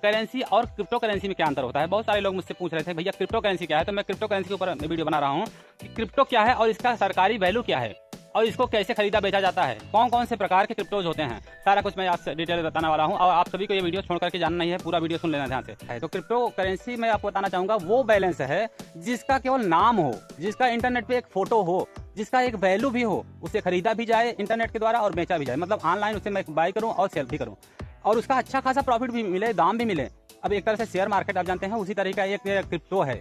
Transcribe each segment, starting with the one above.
Currency और crypto currency में क्या अंतर होता है। बहुत सारे लोग मुझसे पूछ रहे थे भैया क्रिप्टो करेंसी क्या है, तो मैं क्रिप्टो करेंसी के ऊपर वीडियो बना रहा हूँ कि क्रिप्टो क्या है और इसका सरकारी वैल्यू क्या है और इसको कैसे खरीदा बेचा जाता है, कौन कौन से प्रकार के क्रिप्टोज होते हैं, सारा कुछ मैं आपसे डिटेल बताने वाला हूं। और आप सभी को ये वीडियो छोड़ करके जानना नहीं है, पूरा वीडियो सुन लेना ध्यान से। तो क्रिप्टो करेंसी में आपको बताना चाहूंगा वो बैलेंस है जिसका केवल नाम हो, जिसका इंटरनेट पे एक फोटो हो, जिसका एक वैल्यू भी हो, उसे खरीदा भी जाए इंटरनेट के द्वारा और बेचा भी जाए, मतलब ऑनलाइन उसे मैं बाई करूँ और सेल भी करूँ और उसका अच्छा खासा प्रॉफिट भी मिले, दाम भी मिले। अब एक तरह से शेयर मार्केट आप जानते हैं, उसी तरह का एक क्रिप्टो है,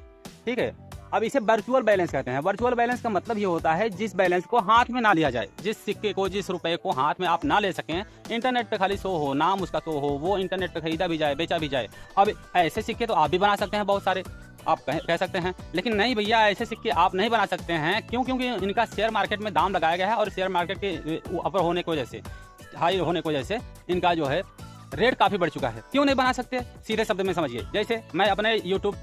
ठीक है। अब इसे वर्चुअल बैलेंस कहते हैं। वर्चुअल बैलेंस का मतलब ये होता है जिस बैलेंस को हाथ में ना लिया जाए, जिस सिक्के को, जिस रुपए को हाथ में आप ना ले सकें, इंटरनेट पे खाली शो हो, नाम उसका शो हो, वो इंटरनेट पे खरीदा भी जाए बेचा भी जाए। अब ऐसे सिक्के तो आप भी बना सकते हैं, बहुत सारे आप कह सकते हैं, लेकिन नहीं भैया ऐसे सिक्के आप नहीं बना सकते हैं। क्यों? क्योंकि इनका शेयर मार्केट में दाम लगाया गया है और शेयर मार्केट के ऊपर होने की वजह से, हाई होने की वजह से इनका जो है रेट काफी बढ़ चुका है। क्यों नहीं बना सकते? सीधे शब्द में समझिए, जैसे मैं अपने यूट्यूब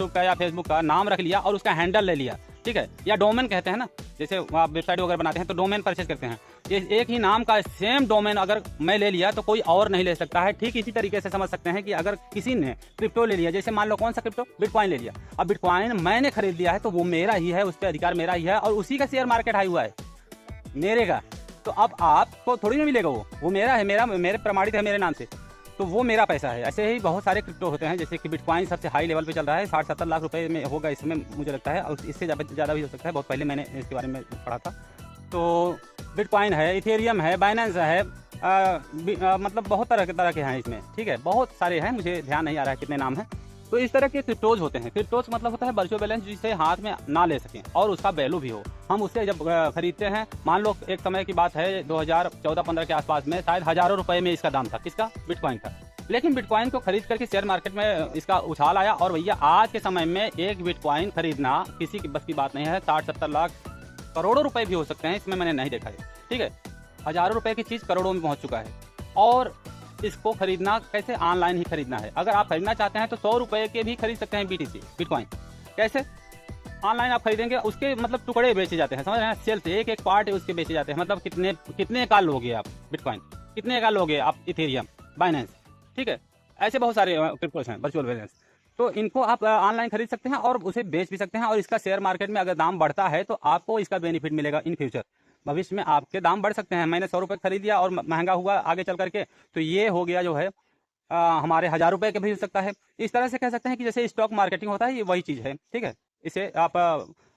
का या फेसबुक का नाम रख लिया और उसका हैंडल ले लिया, ठीक है, या डोमेन कहते हैं ना, जैसे आप वेबसाइट वगैरह बनाते हैं तो डोमेन परचेज करते हैं। ये एक ही नाम का सेम डोमेन अगर मैं ले लिया तो कोई और नहीं ले सकता है। ठीक इसी तरीके से समझ सकते हैं कि अगर किसी ने क्रिप्टो ले लिया, जैसे मान लो कौन सा क्रिप्टो, बिटकॉइन ले लिया। अब बिटकॉइन मैंने खरीद लिया है तो वो मेरा ही है, उस पर अधिकार मेरा ही है और उसी का शेयर मार्केट हाई हुआ है मेरे का। तो अब आपको थोड़ी ना मिलेगा, वो मेरा है, मेरे प्रमाणित है मेरे नाम से, तो वो मेरा पैसा है। ऐसे ही बहुत सारे क्रिप्टो होते हैं, जैसे कि बिटकॉइन सबसे हाई लेवल पे चल रहा है, 60-70 लाख रुपए में होगा इसमें मुझे लगता है, और इससे ज़्यादा भी हो सकता है। बहुत पहले मैंने इसके बारे में पढ़ा था। तो बिटकॉइन है, इथेरियम है, बाइनेंस है, मतलब बहुत तरह के हैं इसमें, ठीक है, बहुत सारे हैं, मुझे ध्यान नहीं आ रहा है कितने नाम हैं। तो इस तरह के क्रिप्टोज होते हैं। क्रिप्टोज मतलब होता है वर्चुअल बैलेंस जिसे हाथ में ना ले सकें और उसका वैल्यू भी हो। हम उससे जब खरीदते हैं, मान लो एक समय की बात है 2014-15 के आसपास में, शायद हजारों रुपए में इसका दाम था, किसका? बिटकॉइन का। लेकिन बिटकॉइन को खरीद करके शेयर मार्केट में इसका उछाल आया और भैया आज के समय में एक बिटकॉइन खरीदना किसी की बस की बात नहीं है। 60-70 लाख, करोड़ों रुपए भी हो सकते हैं, इसमें मैंने नहीं देखा है, ठीक है। हजारों रुपए की चीज़ करोड़ों में पहुंच चुका है और इसको खरीदना कैसे? ऑनलाइन ही खरीदना है। अगर आप खरीदना चाहते हैं तो 100 रुपए के भी खरीद सकते हैं BTC, बिटकॉइन। कैसे? ऑनलाइन आप खरीदेंगे, उसके मतलब टुकड़े बेचे जाते हैं, समझ रहे हैं, सेल से एक एक पार्ट उसके बेचे जाते हैं। मतलब कितने का लोगे आप बिटकॉइन, कितने का लोगे आप इथेरियम, बाइनेंस, ठीक है। ऐसे बहुत सारे क्रिप्टोस हैं वर्चुअल बैलेंस, तो इनको आप ऑनलाइन खरीद सकते हैं और उसे बेच भी सकते हैं। और इसका शेयर मार्केट में अगर दाम बढ़ता है तो आपको इसका बेनिफिट मिलेगा इन फ्यूचर, भविष्य में आपके दाम बढ़ सकते हैं। मैंने 100 रुपये खरीद लिया और महंगा हुआ आगे चल करके, तो ये हो गया जो है हमारे 1000 रुपये के भी हो सकता है। इस तरह से कह सकते हैं कि जैसे स्टॉक मार्केटिंग होता है, ये वही चीज़ है, ठीक है। इसे आप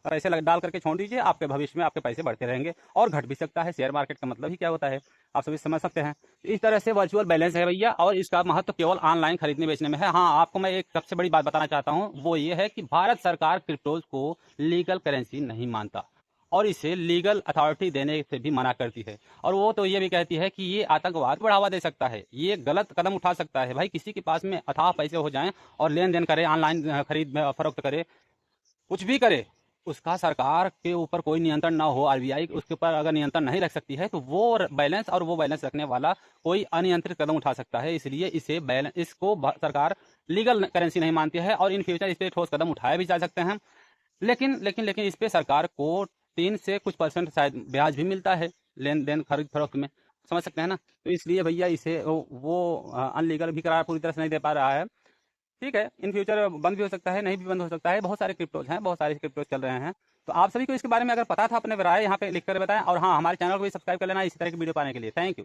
पैसे डाल करके छोड़ दीजिए, आपके भविष्य में आपके पैसे बढ़ते रहेंगे और घट भी सकता है। शेयर मार्केट का मतलब ही क्या होता है, आप सभी समझ सकते हैं। इस तरह से वर्चुअल बैलेंस है भैया, और इसका महत्व केवल ऑनलाइन खरीदने बेचने में है। हाँ, आपको मैं एक सबसे बड़ी बात बताना चाहता हूँ, वो ये है कि भारत सरकार क्रिप्टोज को लीगल करेंसी नहीं मानता और इसे लीगल अथॉरिटी देने से भी मना करती है। और वो तो ये भी कहती है कि ये आतंकवाद बढ़ावा दे सकता है, ये गलत कदम उठा सकता है। भाई किसी के पास में अथाह पैसे हो जाएं और लेन देन करे, ऑनलाइन खरीद फरोख्त करे, कुछ भी करे, उसका सरकार के ऊपर कोई नियंत्रण ना हो, RBI उसके ऊपर अगर नियंत्रण नहीं रख सकती है तो वो बैलेंस और वो बैलेंस रखने वाला कोई अनियंत्रित कदम उठा सकता है। इसलिए इसको सरकार लीगल करेंसी नहीं मानती है और इन फ्यूचर इस पर ठोस कदम उठाए भी जा सकते हैं। लेकिन इस पे सरकार को 3 से कुछ % शायद ब्याज भी मिलता है लेन देन खरीद फरोख्त में, समझ सकते हैं ना। तो इसलिए भैया इसे वो अनलीगल भी करार पूरी तरह से नहीं दे पा रहा है, ठीक है। इन फ्यूचर बंद भी हो सकता है, नहीं भी बंद हो सकता है। बहुत सारे क्रिप्टोज हैं, बहुत सारे क्रिप्टोज चल रहे हैं। तो आप सभी को इसके बारे में अगर पता था, अपने राय यहाँ पे लिख कर बताएं। और हाँ, हमारे चैनल को भी सब्सक्राइब कर लेना इसी तरह की वीडियो पाने के लिए। Thank you.